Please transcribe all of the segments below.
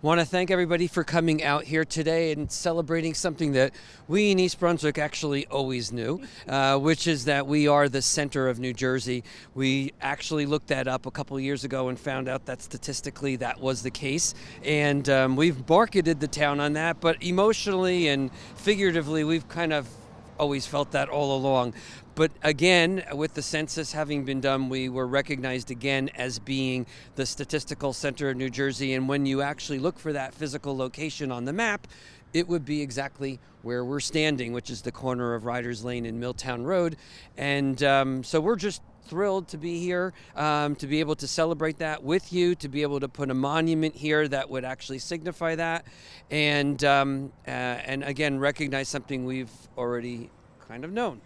Want to thank everybody for coming out here today and celebrating something that we in East Brunswick actually always knew, which is that we are the center of New Jersey. We actually looked that up a couple of years ago and found out that statistically that was the case. And we've marketed the town on that, but emotionally and figuratively, we've kind of always felt that all along. But again, with the census having been done, we were recognized again as being the statistical center of New Jersey. And when you actually look for that physical location on the map, it would be exactly where we're standing, which is the corner of Riders Lane and Milltown Road. And so we're just thrilled to be here, to be able to celebrate that with you, to be able to put a monument here that would actually signify that. And again, recognize something we've already kind of known.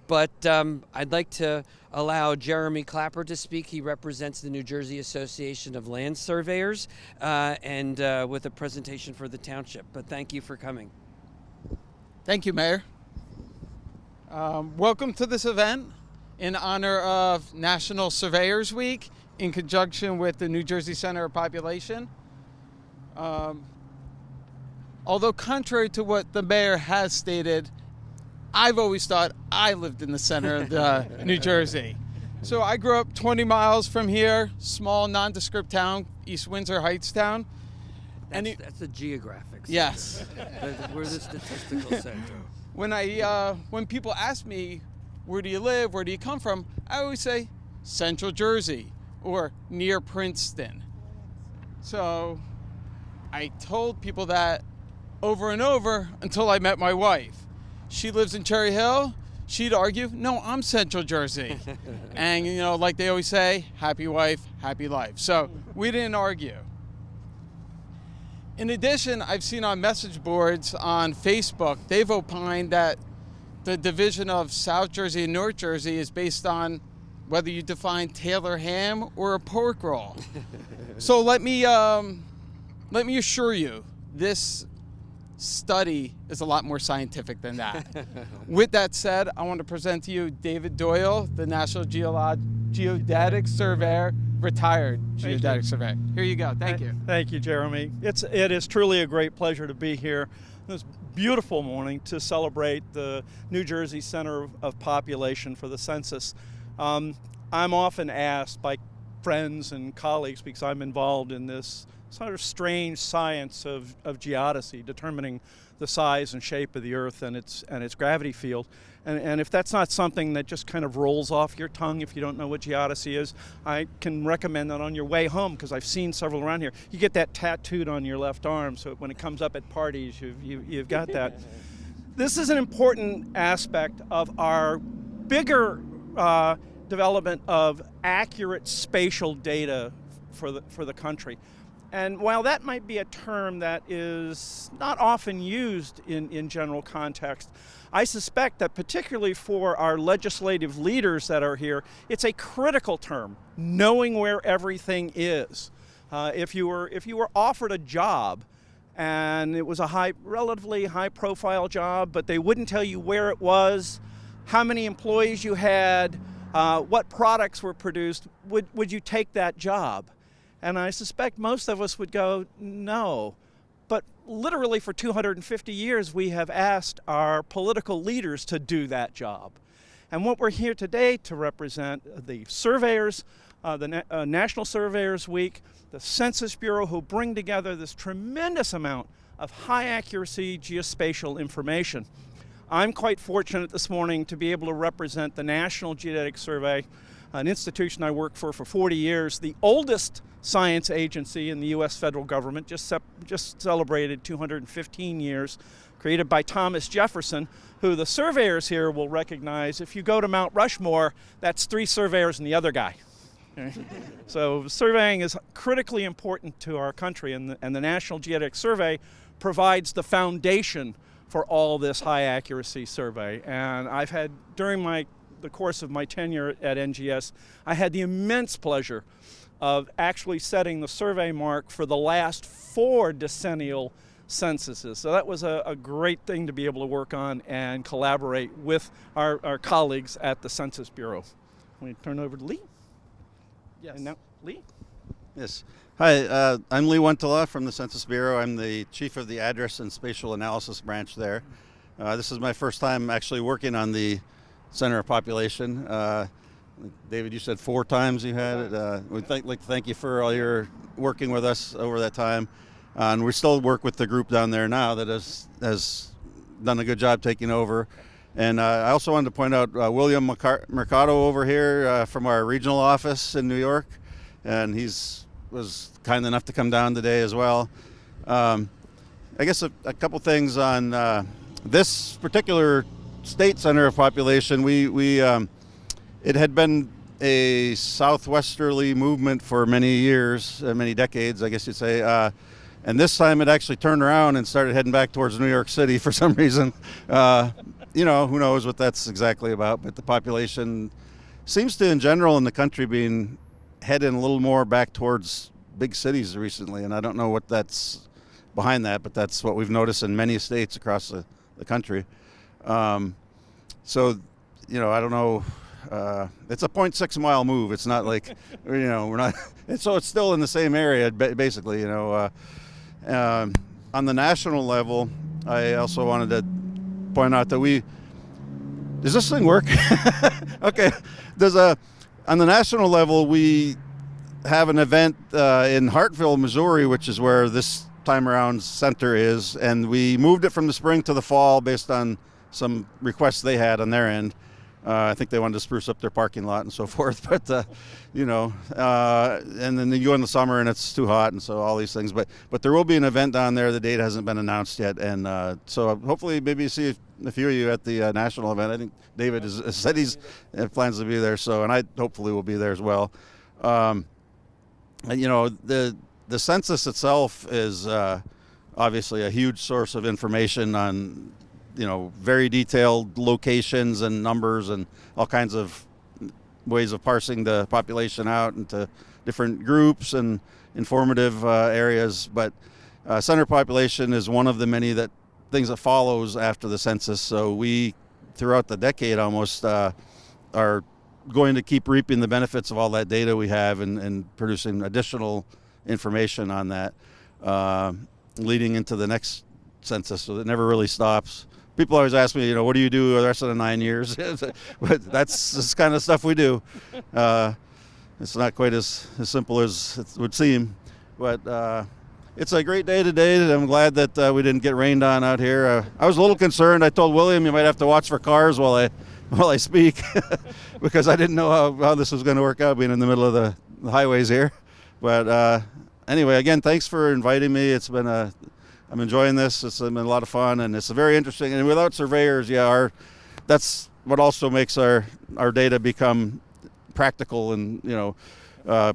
But I'd like to allow Jeremy Clapper to speak. He represents the New Jersey Association of Land Surveyors and with a presentation for the township. But thank you for coming. Thank you, Mayor. Welcome to this event in honor of National Surveyors Week in conjunction with the New Jersey Center of Population. Although contrary to what the mayor has stated, I've always thought I lived in the center of New Jersey. So I grew up 20 miles from here, small nondescript town, East Windsor Heights town. That's a geographic center. Yes. We're the statistical center. When people ask me, where do you live, where do you come from, I always say Central Jersey or near Princeton. So I told people that over and over until I met my wife. She lives in Cherry Hill. She'd argue, no, I'm Central Jersey. And, you know, like they always say, happy wife, happy life. So we didn't argue. In addition, I've seen on message boards on Facebook, they've opined that the division of South Jersey and North Jersey is based on whether you define Taylor ham or a pork roll. So let me assure you, this study is a lot more scientific than that. With that said, I want to present to you David Doyle, the National Geodetic Surveyor, retired geodetic surveyor. Here you go. Thank you. Thank you, Jeremy. It is truly a great pleasure to be here this beautiful morning to celebrate the New Jersey Center of Population for the census. I'm often asked by friends and colleagues, because I'm involved in this sort of strange science of geodesy, determining the size and shape of the Earth and its gravity field. And if that's not something that just kind of rolls off your tongue if you don't know what geodesy is, I can recommend that on your way home, because I've seen several around here. You get that tattooed on your left arm, so when it comes up at parties, you've got that. This is an important aspect of our bigger development of accurate spatial data for the country. And while that might be a term that is not often used in general context, I suspect that particularly for our legislative leaders that are here, it's a critical term, knowing where everything is. If you were offered a job and it was a relatively high profile job, but they wouldn't tell you where it was, how many employees you had, what products were produced, would you take that job? And I suspect most of us would go, no. But literally for 250 years, we have asked our political leaders to do that job. And what we're here today to represent, the surveyors, the National Surveyors Week, the Census Bureau, who bring together this tremendous amount of high accuracy geospatial information. I'm quite fortunate this morning to be able to represent the National Geodetic Survey, an institution I worked for 40 years, the oldest science agency in the U.S. federal government, just celebrated 215 years, created by Thomas Jefferson, who the surveyors here will recognize. If you go to Mount Rushmore, that's 3 surveyors and the other guy. Okay? So surveying is critically important to our country, and the National Geodetic Survey provides the foundation for all this high accuracy survey. And I've had, during the course of my tenure at NGS, I had the immense pleasure of actually setting the survey mark for the last 4 decennial censuses. So that was a great thing to be able to work on and collaborate with our colleagues at the Census Bureau. Let me turn over to Lee. Yes. And now, Lee? Yes. Hi, I'm Lee Wentala from the Census Bureau. I'm the chief of the Address and Spatial Analysis branch there. This is my first time actually working on the Center of Population. David, you said 4 times you had it. We'd like to thank you for all your working with us over that time. And we still work with the group down there now that has done a good job taking over. And I also wanted to point out William Mercado over here from our regional office in New York. And was kind enough to come down today as well. I guess a couple things on this particular state center of population. It had been a southwesterly movement for many years, many decades, I guess you'd say. And this time it actually turned around and started heading back towards New York City for some reason. Who knows what that's exactly about, but the population seems to, in general, in the country, being heading a little more back towards big cities recently, and I don't know what that's behind that, but that's what we've noticed in many states across the country. I don't know. It's a 0.6 mile move. It's not like, we're not. So it's still in the same area, basically. On the national level, I also wanted to point out that does this thing work? Okay. On the national level, we have an event in Hartville, Missouri, which is where this time around center is, and we moved it from the spring to the fall based on some requests they had on their end. I think they wanted to spruce up their parking lot and so forth, but and then you go in the summer and it's too hot, and so all these things. But there will be an event down there. The date hasn't been announced yet, and so hopefully maybe see a few of you at the national event. I think David has said he plans to be there, and I hopefully will be there as well. The census itself is obviously a huge source of information on very detailed locations and numbers and all kinds of ways of parsing the population out into different groups and informative areas. But center population is one of the many things that follows after the census. So we, throughout the decade almost, are going to keep reaping the benefits of all that data we have and producing additional information on that, leading into the next census. So it never really stops. People always ask me, what do you do the rest of the 9 years? But that's this kind of stuff we do. It's not quite as simple as it would seem, but it's a great day today. I'm glad that we didn't get rained on out here. I was a little concerned. I told William you might have to watch for cars while I speak because I didn't know how this was going to work out, being in the middle of the highways here. But anyway, again, thanks for inviting me. I'm enjoying this. It's been a lot of fun, and it's very interesting. And without surveyors, that's what also makes our data become practical, and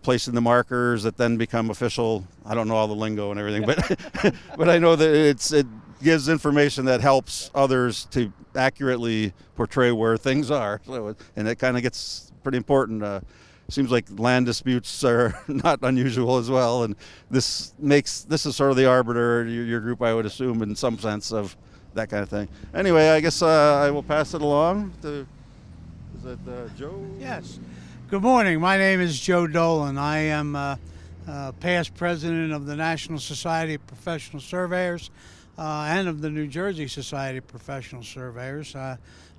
placing the markers that then become official. I don't know all the lingo and everything, but but I know that it gives information that helps others to accurately portray where things are. So, and it kind of gets pretty important. Seems like land disputes are not unusual as well, and this is sort of the arbiter, your group, I would assume, in some sense, of that kind of thing. Anyway, I guess I will pass it along to, is that Joe? Yes. Good morning. My name is Joe Dolan. I am past president of the National Society of Professional Surveyors and of the New Jersey Society of Professional Surveyors.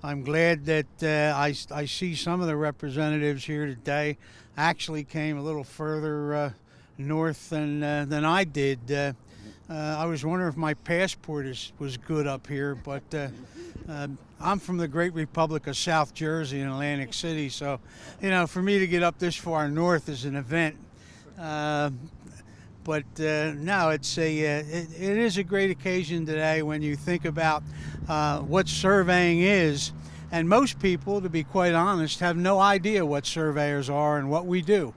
I'm glad that I see some of the representatives here today actually came a little further north than I did. I was wondering if my passport was good up here, but I'm from the great Republic of South Jersey in Atlantic City, so for me to get up this far north is an event. But no, it is a great occasion today when you think about what surveying is. And most people, to be quite honest, have no idea what surveyors are and what we do.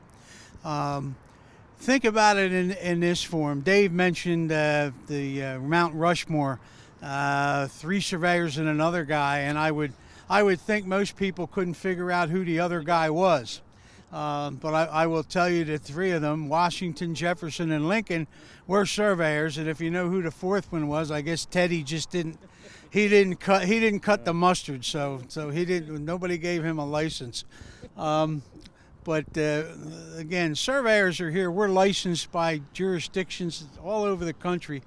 Think about it in this form. Dave mentioned the Mount Rushmore, 3 surveyors and another guy, and I would think most people couldn't figure out who the other guy was. But I will tell you that 3 of them, Washington, Jefferson, and Lincoln, were surveyors. And if you know who the 4th one was, I guess Teddy just didn't cut the mustard. So nobody gave him a license. But again, surveyors are here. We're licensed by jurisdictions all over the country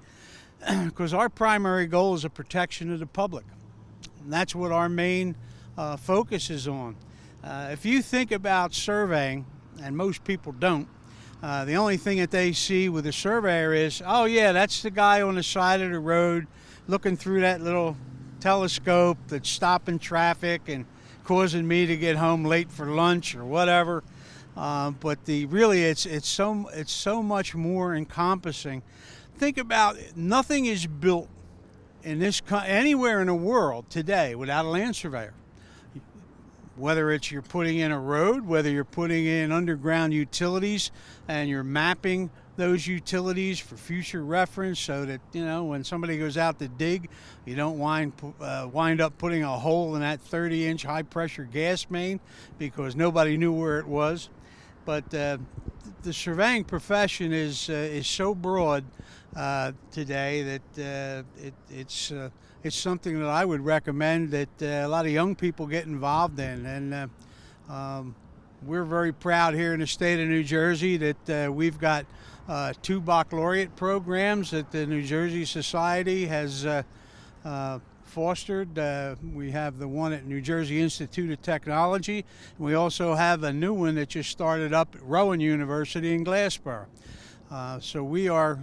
because our primary goal is the protection of the public. And that's what our main focus is on. If you think about surveying, and most people don't, the only thing that they see with a surveyor is, oh yeah, that's the guy on the side of the road looking through that little telescope that's stopping traffic and causing me to get home late for lunch or whatever. But really, it's so much more encompassing. Think about it. Nothing is built in anywhere in the world today without a land surveyor. Whether it's you're putting in a road, whether you're putting in underground utilities and you're mapping those utilities for future reference so that, when somebody goes out to dig, you don't wind up putting a hole in that 30-inch high-pressure gas main because nobody knew where it was. But the surveying profession is so broad today that it's something that I would recommend that a lot of young people get involved in. And we're very proud here in the state of New Jersey that we've got 2 baccalaureate programs that the New Jersey Society has fostered. We have the one at New Jersey Institute of Technology, and we also have a new one that just started up at Rowan University in Glassboro. So we are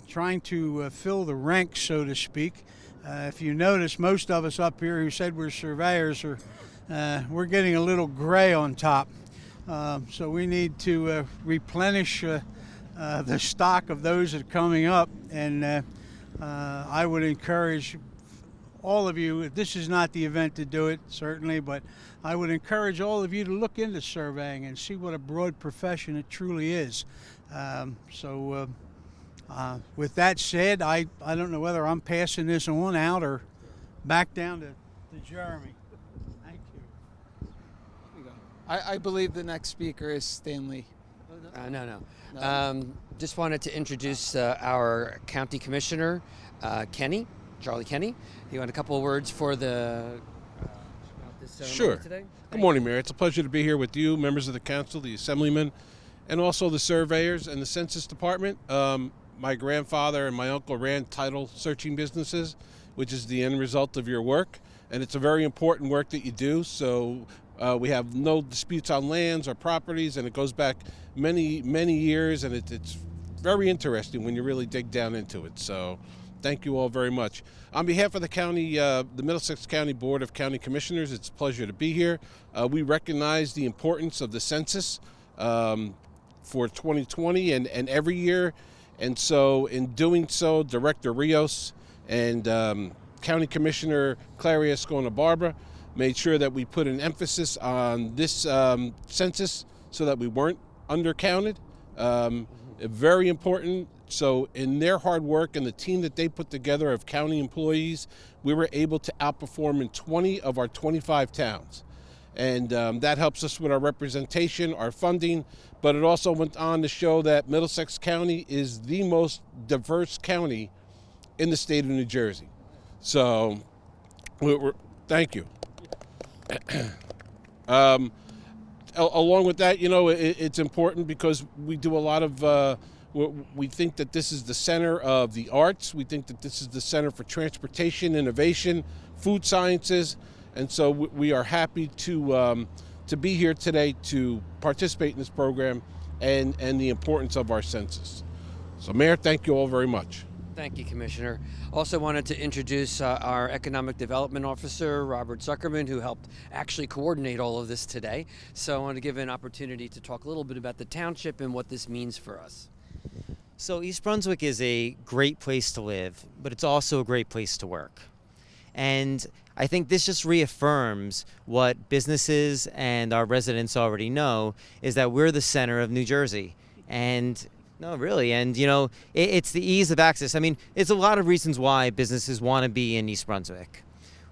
trying to fill the ranks, so to speak. If you notice, most of us up here who said we're surveyors we're getting a little gray on top. So we need to replenish the stock of those that are coming up, and I would encourage all of you, this is not the event to do it, certainly, but I would encourage all of you to look into surveying and see what a broad profession it truly is. With that said, I don't know whether I'm passing this on out or back down to Jeremy. Thank you. I believe the next speaker is Stanley. No. Just wanted to introduce our county commissioner, Charlie Kenny. You want a couple of words for about this ceremony Sure. today? Good morning, Mayor. It's a pleasure to be here with you, members of the council, the assemblymen, and also the surveyors and the census department. My grandfather and my uncle ran title searching businesses, which is the end result of your work. And it's a very important work that you do. So we have no disputes on lands or properties, and it goes back many, many years. And it's very interesting when you really dig down into it. So thank you all very much. On behalf of the county, the Middlesex County Board of County Commissioners, it's a pleasure to be here. We recognize the importance of the census for 2020 and every year. And so in doing so, Director Rios and County Commissioner Clarius Barbara made sure that we put an emphasis on this census so that we weren't undercounted. Very important. So in their hard work and the team that they put together of county employees, we were able to outperform in 20 of our 25 towns. And that helps us with our representation, our funding, but it also went on to show that Middlesex County is the most diverse county in the state of New Jersey. So, thank you. Along with that, it's important because we do a lot of, we think that this is the center of the arts. We think that this is the center for transportation, innovation, food sciences. And so we are happy to be here today to participate in this program and the importance of our census. So, Mayor, thank you all very much. Thank you, Commissioner. Also wanted to introduce our Economic Development Officer, Robert Zuckerman, who helped actually coordinate all of this today. So I want to give an opportunity to talk a little bit about the township and what this means for us. So East Brunswick is a great place to live, but it's also a great place to work. And I think this just reaffirms what businesses and our residents already know, is that we're the center of New Jersey. And no, really. And, it's the ease of access. I mean, it's a lot of reasons why businesses want to be in East Brunswick.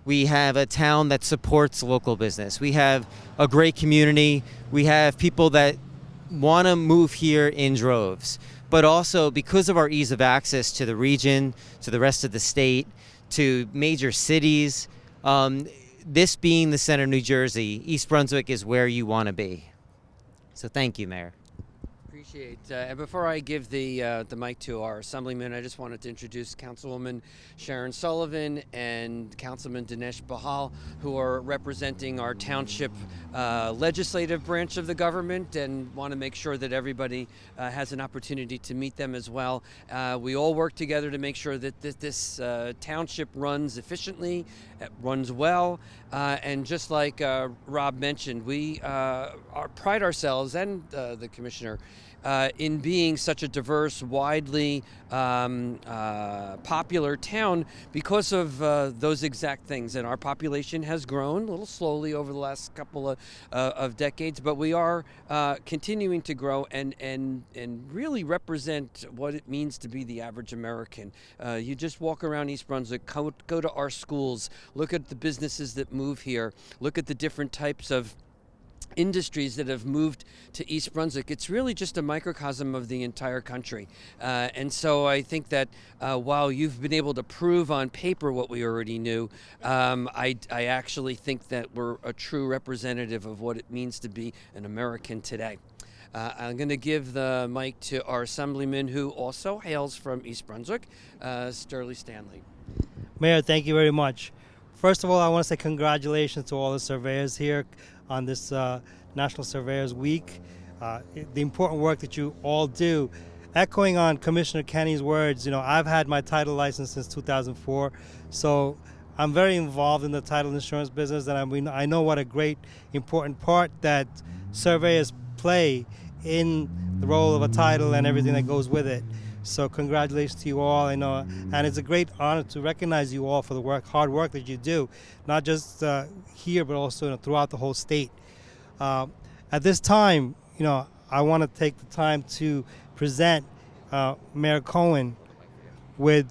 We have a town that supports local business. We have a great community. We have people that want to move here in droves. But also, because of our ease of access to the region, to the rest of the state, to major cities, this being the center of New Jersey, East Brunswick is where you want to be. So thank you, Mayor. Appreciate. And before I give the mic to our assemblyman, I just wanted to introduce Councilwoman Sharon Sullivan and Councilman Dinesh Bahal, who are representing our township legislative branch of the government, and want to make sure that everybody has an opportunity to meet them as well. We all work together to make sure that this township runs efficiently, runs well, and just like Rob mentioned, we pride ourselves, and the commissioner, in being such a diverse, widely popular town because of those exact things. And our population has grown a little slowly over the last couple of decades, but we are continuing to grow and really represent what it means to be the average American. You just walk around East Brunswick, go to our schools, look at the businesses that move here, look at the different types of industries that have moved to East Brunswick. It's really just a microcosm of the entire country. And so I think that while you've been able to prove on paper what we already knew, I actually think that we're a true representative of what it means to be an American today. I'm going to give the mic to our assemblyman, who also hails from East Brunswick, Sterling Stanley. Mayor, thank you very much. First of all, I want to say congratulations to all the surveyors here on this National Surveyors Week. The important work that you all do. Echoing on Commissioner Kenny's words, you know, I've had my title license since 2004, so I'm very involved in the title insurance business, and I know what a great, important part that surveyors play in the role of a title and everything that goes with it. So congratulations to you all, and it's a great honor to recognize you all for the hard work that you do, not just here but also throughout the whole state. At this time, I want to take the time to present Mayor Cohen with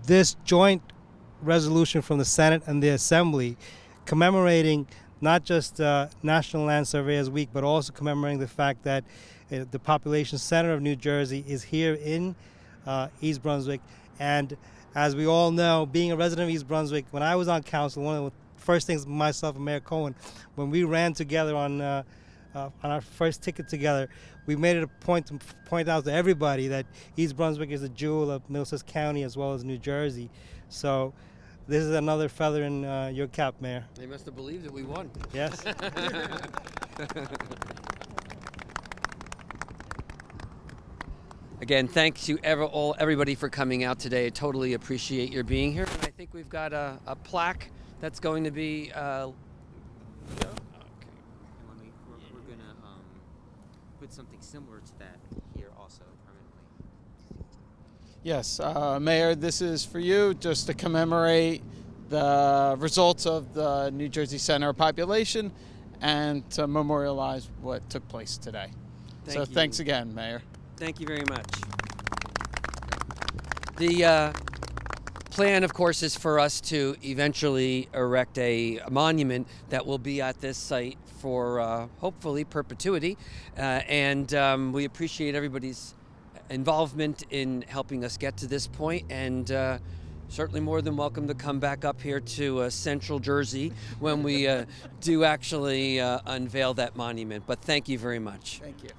this joint resolution from the Senate and the Assembly commemorating not just National Land Surveyors Week, but also commemorating the fact that the population center of New Jersey is here in East Brunswick. And as we all know, being a resident of East Brunswick, when I was on council, one of the first things myself and Mayor Cohen, when we ran together on our first ticket together, we made it a point to point out to everybody that East Brunswick is a jewel of Middlesex County as well as New Jersey. So this is another feather in your cap, Mayor. They must have believed that we won. Yes. Again, thanks to everybody for coming out today. I totally appreciate your being here. And I think we've got a plaque that's going to be. Okay. We're going to put something similar to that here also permanently. Yes, Mayor, this is for you, just to commemorate the results of the New Jersey Center population and to memorialize what took place today. So thanks again, Mayor. Thank you very much. The plan, of course, is for us to eventually erect a monument that will be at this site for hopefully perpetuity. And we appreciate everybody's involvement in helping us get to this point, and certainly more than welcome to come back up here to Central Jersey when we do actually unveil that monument. But thank you very much. Thank you.